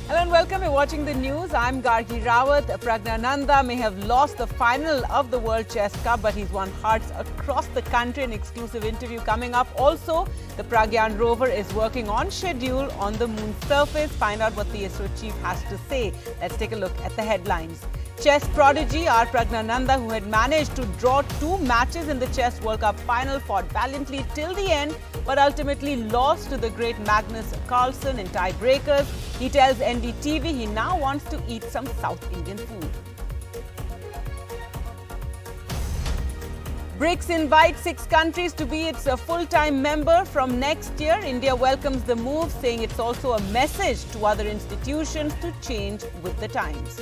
Hello and welcome. You're watching the news. I'm Gargi Rawat. Praggnanandhaa may have lost the final of the World Chess Cup, but he's won hearts across the country. An exclusive interview coming up. Also, the Pragyan rover is working on schedule on the moon's surface. Find out what the ISRO chief has to say. Let's take a look at the headlines. Chess prodigy R Praggnanandhaa, who had managed to draw 2 matches in the Chess World Cup final, fought valiantly till the end, but ultimately lost to the great Magnus Carlsen in tiebreakers. He tells NDTV he now wants to eat some South Indian food. Brics invites 6 countries to be its full-time member from next year. India welcomes the move, saying it's also a message to other institutions to change with the times.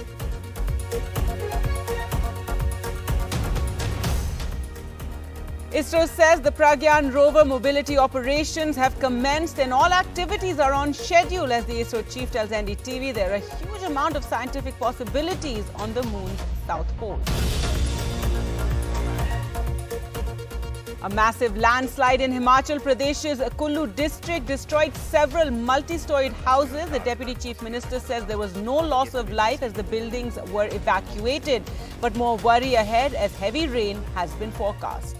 ISRO says the Pragyan rover mobility operations have commenced and all activities are on schedule. As the ISRO chief tells NDTV, there are a huge amount of scientific possibilities on the moon's south pole. A massive landslide in Himachal Pradesh's Kullu district destroyed several multi-storied houses. The Deputy Chief Minister says there was no loss of life as the buildings were evacuated, but more worry ahead as heavy rain has been forecast.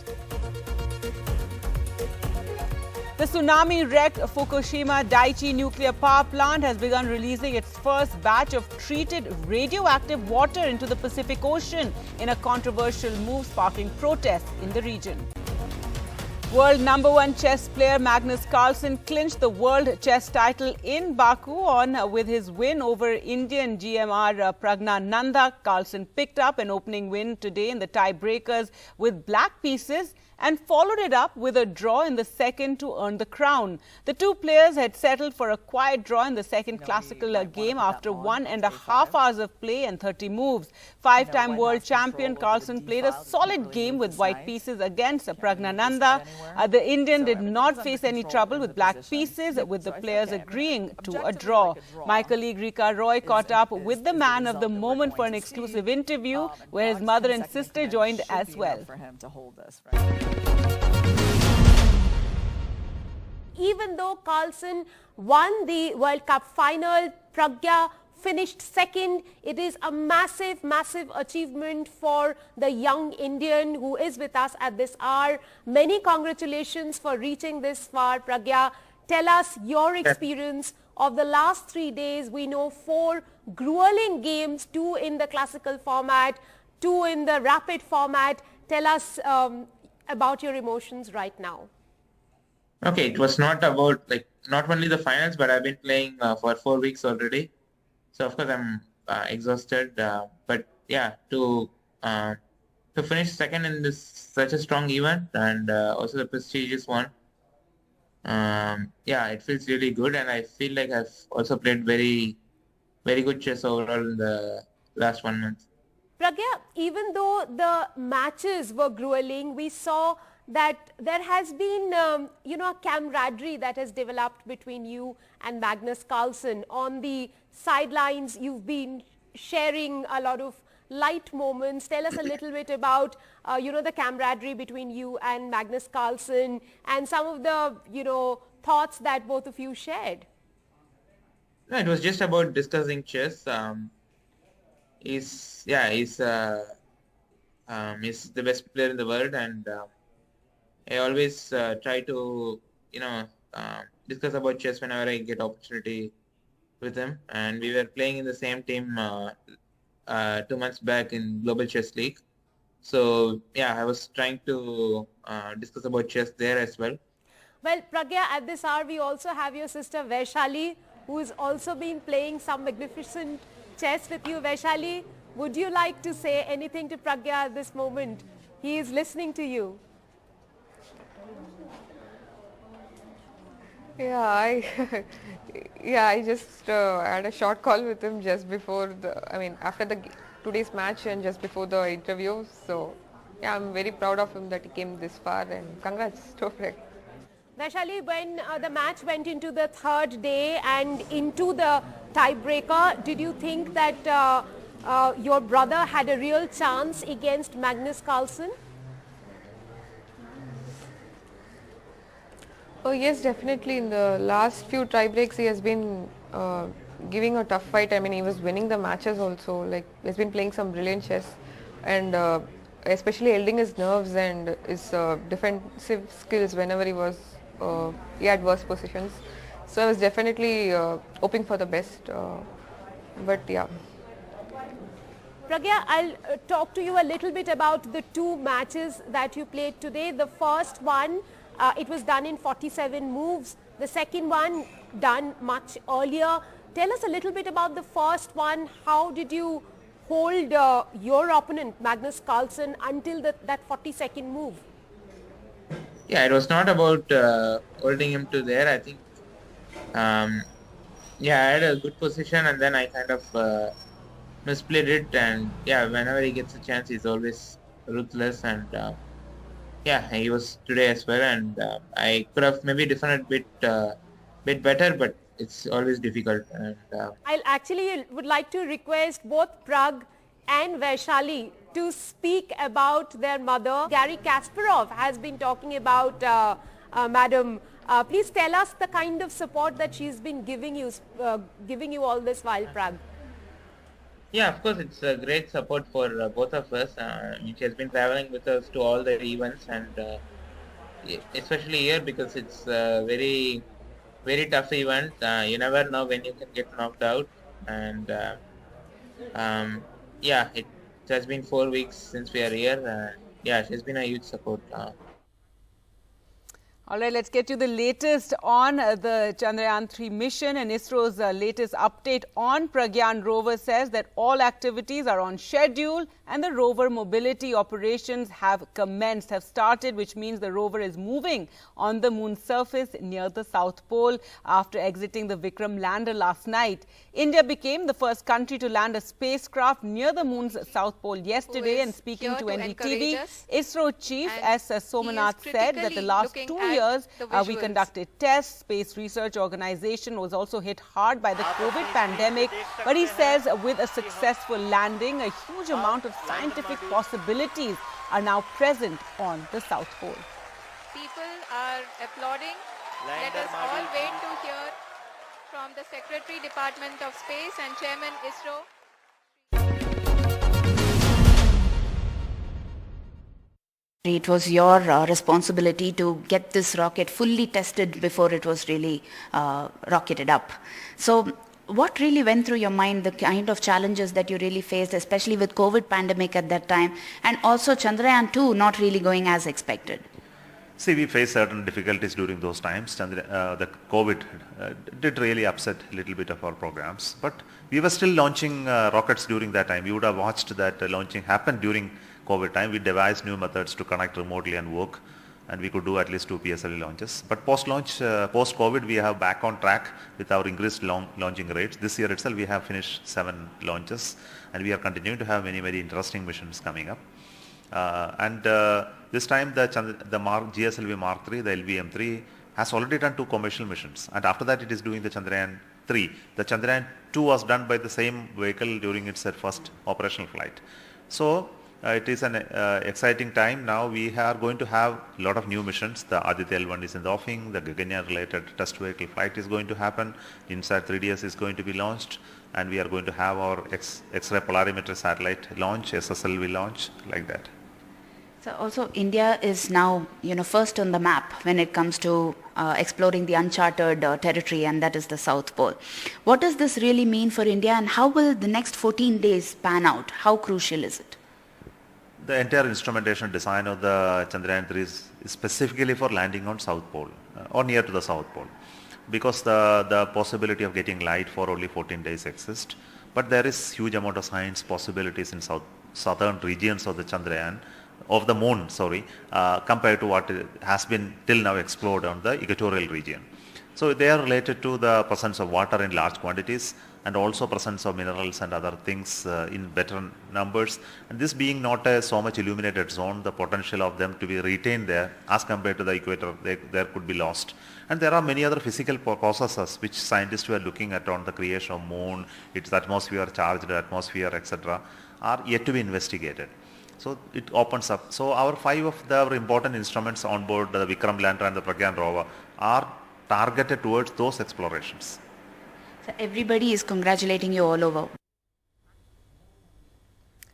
The tsunami-wrecked Fukushima Daiichi nuclear power plant has begun releasing its first batch of treated radioactive water into the Pacific Ocean in a controversial move sparking protests in the region. World #1 chess player Magnus Carlsen clinched the world chess title in Baku with his win over Indian GMR Praggnanandhaa. Carlsen picked up an opening win today in the tiebreakers with black pieces and followed it up with a draw in the second to earn the crown. The 2 players had settled for a quiet draw in the second classical game after 1.5 hours of play and 30 moves. 5-time world champion Carlsen played a solid game with white pieces against Praggnanandhaa. The Indian did not face any trouble with black pieces, with the players agreeing to a draw. My colleague Rika Roy caught up with the man of the moment for an exclusive interview, where his mother and sister joined as well. Even though Carlsen won the World Cup final, Pragya finished second. It is a massive, massive achievement for the young Indian who is with us at this hour. Many congratulations for reaching this far, Pragya. Tell us your experience of the last 3 days. We know 4 grueling games, 2 in the classical format, 2 in the rapid format. Tell us about your emotions right now. Okay, it was not about not only the finals, but I've been playing for 4 weeks already. So of course I'm exhausted. But yeah, to finish second in this such a strong event and also the prestigious one, yeah, it feels really good, and I feel like I've also played very, very good chess overall in the last 1 month. Pragya, even though the matches were grueling, we saw that there has been, a camaraderie that has developed between you and Magnus Carlsen. On the sidelines, you've been sharing a lot of light moments. Tell us a little bit about, the camaraderie between you and Magnus Carlsen and some of the, thoughts that both of you shared. No, it was just about discussing chess. He's the best player in the world, and I always try to, discuss about chess whenever I get opportunity with him. And we were playing in the same team 2 months back in Global Chess League. So yeah, I was trying to discuss about chess there as well. Well, Pragya, at this hour we also have your sister Vaishali, who has also been playing some magnificent chess with you. Vaishali, would you like to say anything to Pragya at this moment? He is listening to you. Yeah, I just had a short call with him just before after today's match and just before the interview. So yeah, I'm very proud of him that he came this far, and congrats to him. Vaishali, when the match went into the 3rd day and into the tiebreaker, did you think that your brother had a real chance against Magnus Carlsen? Oh yes, definitely. In the last few tie breaks, he has been giving a tough fight. I mean, he was winning the matches also. Like, he's been playing some brilliant chess, and especially holding his nerves and his defensive skills whenever he had worse positions. So I was definitely hoping for the best. But yeah. Pragya, I'll talk to you a little bit about the two matches that you played today. The first one, it was done in 47 moves. The second one done much earlier. Tell us a little bit about the first one. How did you hold your opponent, Magnus Carlsen, until that 42nd move? Yeah, it was not about holding him to there. I think, yeah, I had a good position, and then I kind of misplayed it. And yeah, whenever he gets a chance, he's always ruthless. And yeah, he was today as well. And I could have maybe defended a bit better, but it's always difficult. And I actually would like to request both Prag and Vaishali to speak about their mother. Gary Kasparov has been talking about Madam. Please tell us the kind of support that she's been giving you all this while, Prag. yeah, of course, it's a great support for both of us. She has been traveling with us to all the events, and especially here because it's a very, very tough event. You never know when you can get knocked out, and yeah, it has been 4 weeks since we are here. Yeah, she's been a huge support. All right, let's get you the latest on the Chandrayaan 3 mission, and ISRO's latest update on Pragyan rover says that all activities are on schedule and the rover mobility operations have started, which means the rover is moving on the moon's surface near the South Pole after exiting the Vikram lander last night. India became the first country to land a spacecraft near the moon's South Pole yesterday, and speaking to NDTV, ISRO chief S. Somanath said that the last 2 years we conducted tests. Space Research Organization was also hit hard by the COVID pandemic, but he says with a successful landing, a huge amount of scientific possibilities are now present on the South Pole. People are applauding. Let us all wait to hear from the Secretary, Department of Space and Chairman ISRO. It was your responsibility to get this rocket fully tested before it was really rocketed up. So what really went through your mind, the kind of challenges that you really faced, especially with COVID pandemic at that time, and also Chandrayaan 2 not really going as expected? See, we faced certain difficulties during those times. The COVID did really upset a little bit of our programs, but we were still launching rockets during that time. You would have watched that launching happen during COVID time. We devised new methods to connect remotely and work, and we could do at least 2 PSLV launches. But post-launch, post-COVID, we have back on track with our increased launching rates. This year itself, we have finished 7 launches, and we are continuing to have many, very interesting missions coming up. This time the GSLV Mark 3, the LVM3, has already done 2 commercial missions, and after that it is doing the Chandrayaan 3. The Chandrayaan 2 was done by the same vehicle during its first operational flight. So it is an exciting time. Now we are going to have a lot of new missions. The Aditya L1 is in the offing, the Gaganyaan related test vehicle flight is going to happen, INSAT 3DS is going to be launched, and we are going to have our X-ray polarimetry satellite launch, SSLV launch, like that. So also India is now, first on the map when it comes to exploring the uncharted territory, and that is the South Pole. What does this really mean for India, and how will the next 14 days pan out? How crucial is it? The entire instrumentation design of the Chandrayaan 3 is specifically for landing on South Pole or near to the South Pole, because the possibility of getting light for only 14 days exists, but there is huge amount of science possibilities in southern regions of the Chandrayaan, of the moon, compared to what has been till now explored on the equatorial region. So they are related to the presence of water in large quantities, and also presence of minerals and other things in better numbers. And this being not a so much illuminated zone, the potential of them to be retained there as compared to the equator, there could be lost. And there are many other physical processes which scientists were looking at on the creation of moon, its atmosphere, charged atmosphere, etc., are yet to be investigated. So it opens up. So our 5 of the important instruments on board the Vikram lander and the Pragyan rover are targeted towards those explorations. So everybody is congratulating you all over.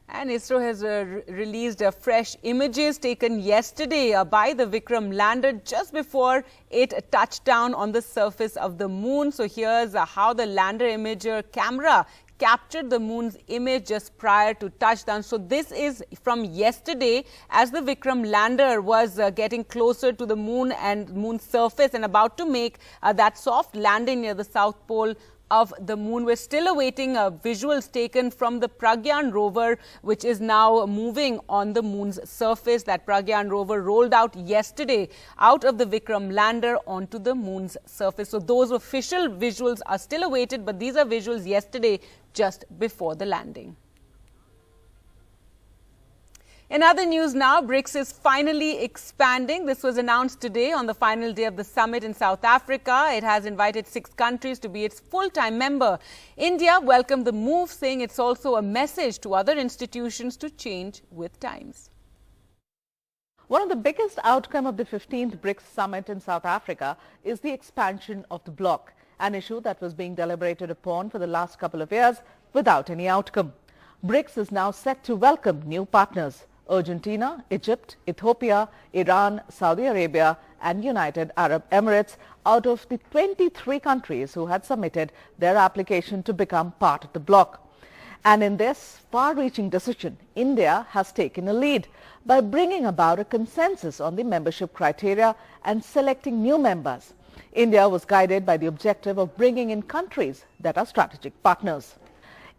And ISRO has released fresh images taken yesterday by the Vikram lander just before it touched down on the surface of the moon. So here's how the lander imager camera captured the moon's image just prior to touchdown. So this is from yesterday as the Vikram lander was getting closer to the moon and moon's surface and about to make that soft landing near the south pole of the moon. We're still awaiting visuals taken from the Praggnanandhaa rover, which is now moving on the moon's surface. That Praggnanandhaa rover rolled out yesterday out of the Vikram lander onto the moon's surface. So those official visuals are still awaited, but these are visuals yesterday just before the landing. In other news now, Brics is finally expanding. This was announced today on the final day of the summit in South Africa. It has invited 6 countries to be its full-time member. India welcomed the move, saying it's also a message to other institutions to change with times. One of the biggest outcomes of the 15th Brics summit in South Africa is the expansion of the bloc, an issue that was being deliberated upon for the last couple of years without any outcome. Brics is now set to welcome new partners: Argentina, Egypt, Ethiopia, Iran, Saudi Arabia and United Arab Emirates out of the 23 countries who had submitted their application to become part of the bloc. And in this far-reaching decision, India has taken a lead by bringing about a consensus on the membership criteria and selecting new members. India was guided by the objective of bringing in countries that are strategic partners.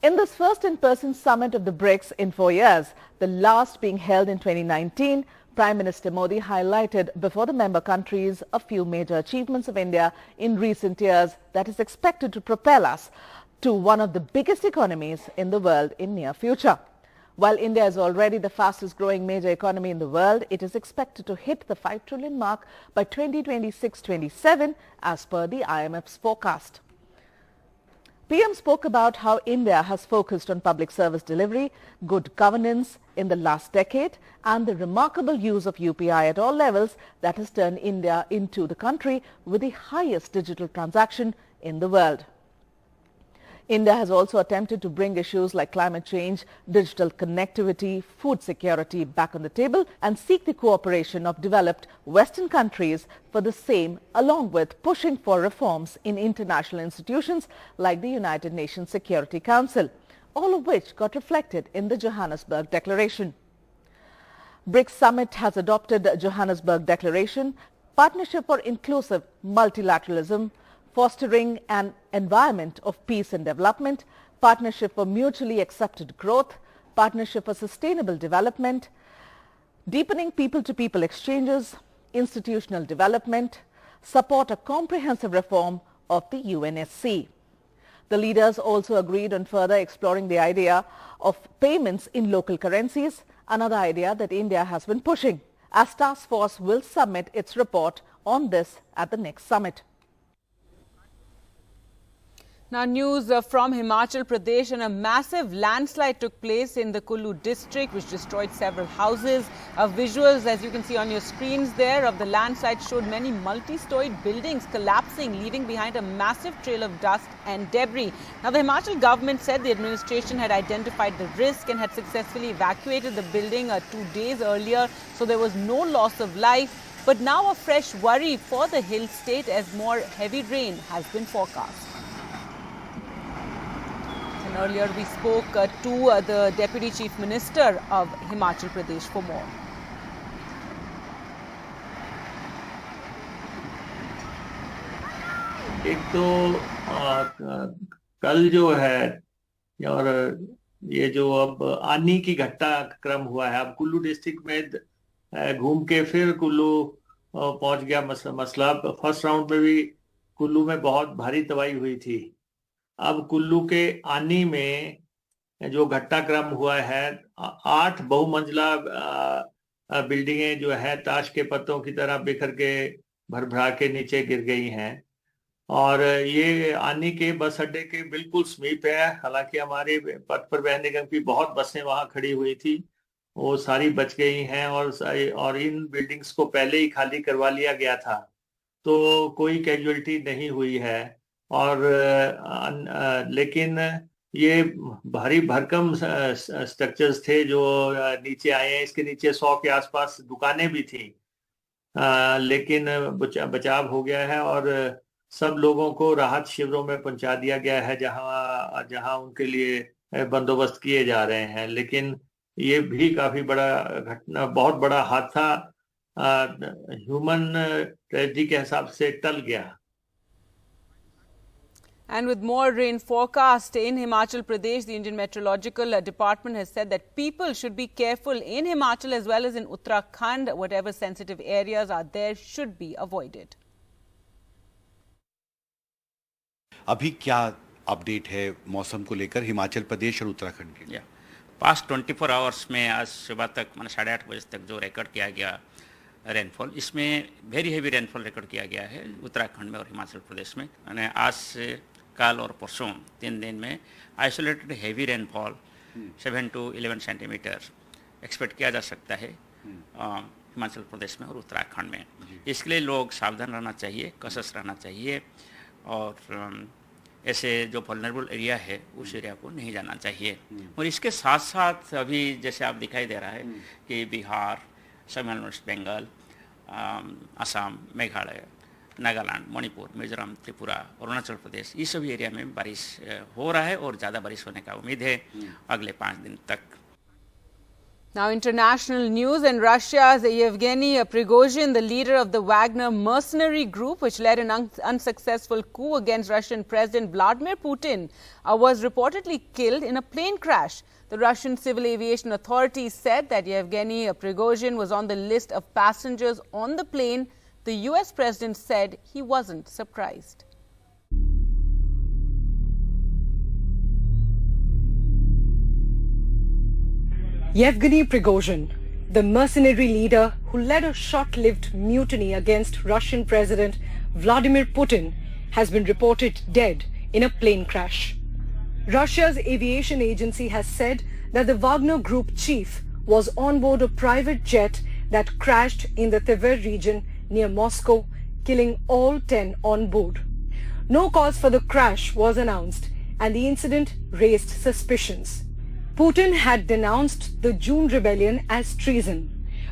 In this first in-person summit of the Brics in 4 years, the last being held in 2019, Prime Minister Modi highlighted before the member countries a few major achievements of India in recent years that is expected to propel us to one of the biggest economies in the world in near future. While India is already the fastest growing major economy in the world, it is expected to hit the 5 trillion mark by 2026-27 as per the IMF's forecast. PM spoke about how India has focused on public service delivery, good governance in the last decade and the remarkable use of UPI at all levels that has turned India into the country with the highest digital transaction in the world. India has also attempted to bring issues like climate change, digital connectivity, food security back on the table and seek the cooperation of developed Western countries for the same, along with pushing for reforms in international institutions like the United Nations Security Council, all of which got reflected in the Johannesburg Declaration. Brics Summit has adopted the Johannesburg Declaration, Partnership for Inclusive Multilateralism, Fostering an Environment of Peace and Development, Partnership for Mutually Accepted Growth, Partnership for Sustainable Development, Deepening People-to-People Exchanges, Institutional Development, Support a Comprehensive Reform of the UNSC. The leaders also agreed on further exploring the idea of payments in local currencies, another idea that India has been pushing, as Task Force will submit its report on this at the next summit. Now news from Himachal Pradesh, and a massive landslide took place in the Kullu district which destroyed several houses. Visuals, as you can see on your screens there, of the landslide showed many multi-storied buildings collapsing, leaving behind a massive trail of dust and debris. Now the Himachal government said the administration had identified the risk and had successfully evacuated the building 2 days earlier, so there was no loss of life. But now a fresh worry for the hill state as more heavy rain has been forecast. Earlier we spoke to the Deputy Chief Minister of Himachal Pradesh for more. एक तो कल जो है और ये जो अब आनी की घटनाक्रम हुआ है, अब कुल्लू डिस्ट्रिक्ट में घूम के फिर कुल्लू पहुंच गया मसला। फर्स्ट राउंड में भी कुल्लू में बहुत भारी तबाही हुई थी। अब कुल्लू के आनी में जो घटनाक्रम हुआ है, 8 बहुमंजिला बिल्डिंगें जो है ताश के पत्तों की तरह बिखर के भरभरा के नीचे गिर गई हैं और ये आनी के बस अड्डे के बिल्कुल समीप है। हालांकि हमारे पथ परिवहन निगम की बहुत बसें वहां खड़ी हुई थी, वो सारी बच गई हैं और इन बिल्डिंग्स को पहले ही खाली करवा लिया गया था, तो कोई कैजुअलिटी नहीं हुई है। और लेकिन ये भारी भरकम स्ट्रक्चर्स थे जो नीचे आए हैं। इसके नीचे 100 के आसपास दुकानें भी थी, लेकिन बचाव हो गया है और सब लोगों को राहत शिविरों में पहुंचा दिया गया है जहां उनके लिए बंदोबस्त किए जा रहे हैं। लेकिन ये भी काफी बड़ा घटना, बहुत बड़ा हादसा ह्यूमन ट्रेजेडी के हिसाब से टल गया। And with more rain forecast in Himachal Pradesh, the Indian Meteorological Department has said that people should be careful in Himachal as well as in Uttarakhand. Whatever sensitive areas are there should be avoided. अभी क्या update है मौसम को लेकर हिमाचल प्रदेश और उत्तराखंड के लिए? Past 24 hours में आज सुबह तक मैंने 8:30 बजे तक जो रिकॉर्ड किया गया रेनफॉल, इसमें वेरी हेवी रेनफॉल रिकॉर्ड किया गया है उत्तराखंड में और हिमाचल प्रदेश में। मैंने आज से कल और परसों 3 दिन में isolated heavy rainfall 7 to 11 centimetre expect किया जा सकता है हिमाचल प्रदेश में और उत्तराखंड में। इसके लिए लोग सावधान रहना चाहिए, कसस रहना चाहिए और ऐसे जो वल्नरेबल एरिया है उस एरिया को नहीं जाना चाहिए। और इसके साथ साथ अभी जैसे आप दिखाई दे रहा है कि बिहार, सेंट्रल वेस्ट बंगाल, असम, मेघालय, नागालैंड, मणिपुर, मिजोरम, त्रिपुरा, अरुणाचल प्रदेश, ये सभी एरिया में बारिश हो रहा है और ज़्यादा बारिश होने का उम्मीद है अगले 5 दिन तक। Now international news, and Russia's Yevgeny Prigozhin, the leader of the Wagner mercenary group which led an unsuccessful coup against Russian President Vladimir Putin, was reportedly killed in a plane crash. The Russian Civil Aviation Authority said that Yevgeny Prigozhin was on the list of passengers on the plane. The US president said he wasn't surprised. Yevgeny Prigozhin, the mercenary leader who led a short-lived mutiny against Russian President Vladimir Putin, has been reported dead in a plane crash. Russia's aviation agency has said that the Wagner Group chief was on board a private jet that crashed in the Tver region near Moscow, killing all 10 on board. No cause for the crash was announced, and the incident raised suspicions. Putin had denounced the June rebellion as treason,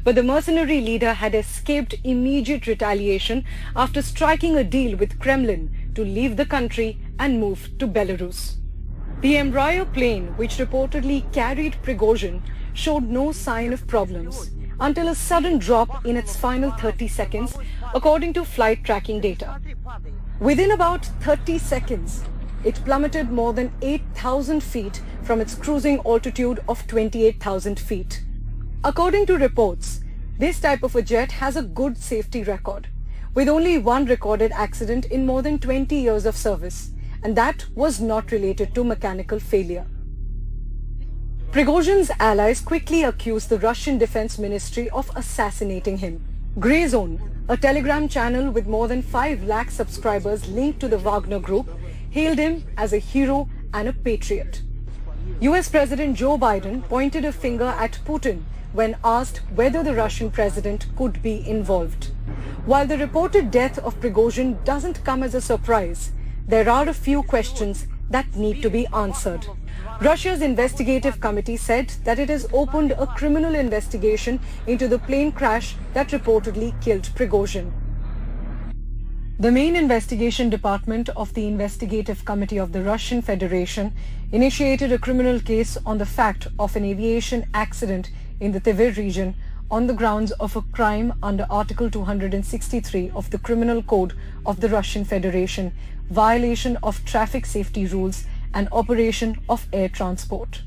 but the mercenary leader had escaped immediate retaliation after striking a deal with Kremlin to leave the country and move to Belarus. The Embraer plane, which reportedly carried Prigozhin, showed no sign of problems until a sudden drop in its final 30 seconds, according to flight tracking data. Within about 30 seconds, it plummeted more than 8,000 feet from its cruising altitude of 28,000 feet. According to reports, this type of a jet has a good safety record, with only one recorded accident in more than 20 years of service, and that was not related to mechanical failure. Prigozhin's allies quickly accused the Russian Defense Ministry of assassinating him. Grey Zone, a Telegram channel with more than 5 lakh subscribers linked to the Wagner Group, hailed him as a hero and a patriot. US President Joe Biden pointed a finger at Putin when asked whether the Russian president could be involved. While the reported death of Prigozhin doesn't come as a surprise, there are a few questions that need to be answered. Russia's investigative committee said that it has opened a criminal investigation into the plane crash that reportedly killed Prigozhin. The main investigation department of the Investigative Committee of the Russian Federation initiated a criminal case on the fact of an aviation accident in the Tver region on the grounds of a crime under Article 263 of the Criminal Code of the Russian Federation, violation of traffic safety rules and operation of air transport.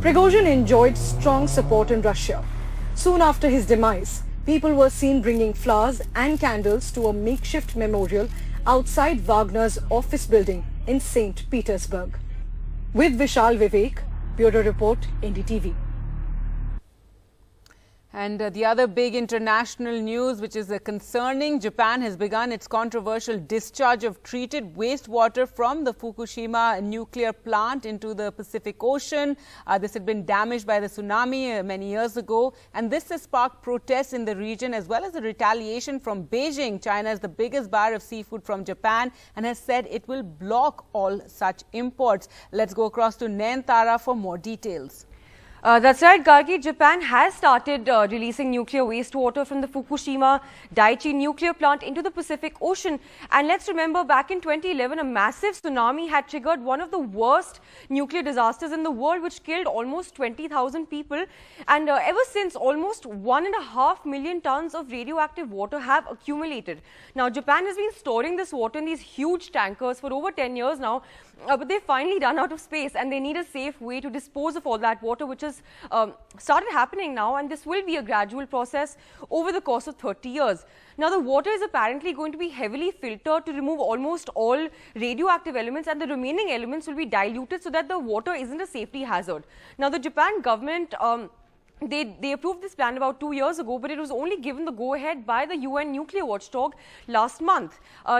Prigozhin enjoyed strong support in Russia. Soon after his demise, people were seen bringing flowers and candles to a makeshift memorial outside Wagner's office building in St. Petersburg. With Vishal Vivek, Bureau Report, NDTV. And the other big international news, which is concerning, Japan has begun its controversial discharge of treated wastewater from the Fukushima nuclear plant into the Pacific Ocean. This had been damaged by the tsunami many years ago, and this has sparked protests in the region as well as a retaliation from Beijing. China is the biggest buyer of seafood from Japan and has said it will block all such imports. Let's go across to Nayantara for more details. That's right, Gargi. Japan has started releasing nuclear wastewater from the Fukushima Daiichi nuclear plant into the Pacific Ocean. And let's remember, back in 2011, a massive tsunami had triggered one of the worst nuclear disasters in the world, which killed almost 20,000 people. And ever since, almost 1.5 million tons of radioactive water have accumulated. Now, Japan has been storing this water in these huge tankers for over 10 years now. But they finally run out of space and they need a safe way to dispose of all that water, which has started happening now, and this will be a gradual process over the course of 30 years. Now, the water is apparently going to be heavily filtered to remove almost all radioactive elements, and the remaining elements will be diluted so that the water isn't a safety hazard. Now, the Japan government They approved this plan about 2 years ago, but it was only given the go-ahead by the UN nuclear watchdog last month.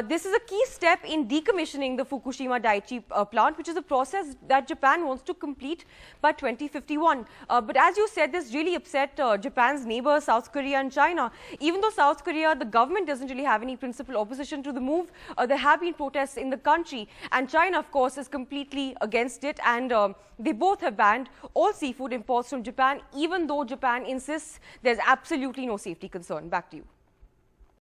This is a key step in decommissioning the Fukushima Daiichi plant, which is a process that Japan wants to complete by 2051. But as you said, this really upset Japan's neighbors, South Korea and China. Even though South Korea, the government doesn't really have any principal opposition to the move, there have been protests in the country. And China, of course, is completely against it. And they both have banned all seafood imports from Japan, even though Japan insists there's absolutely no safety concern. Back to you.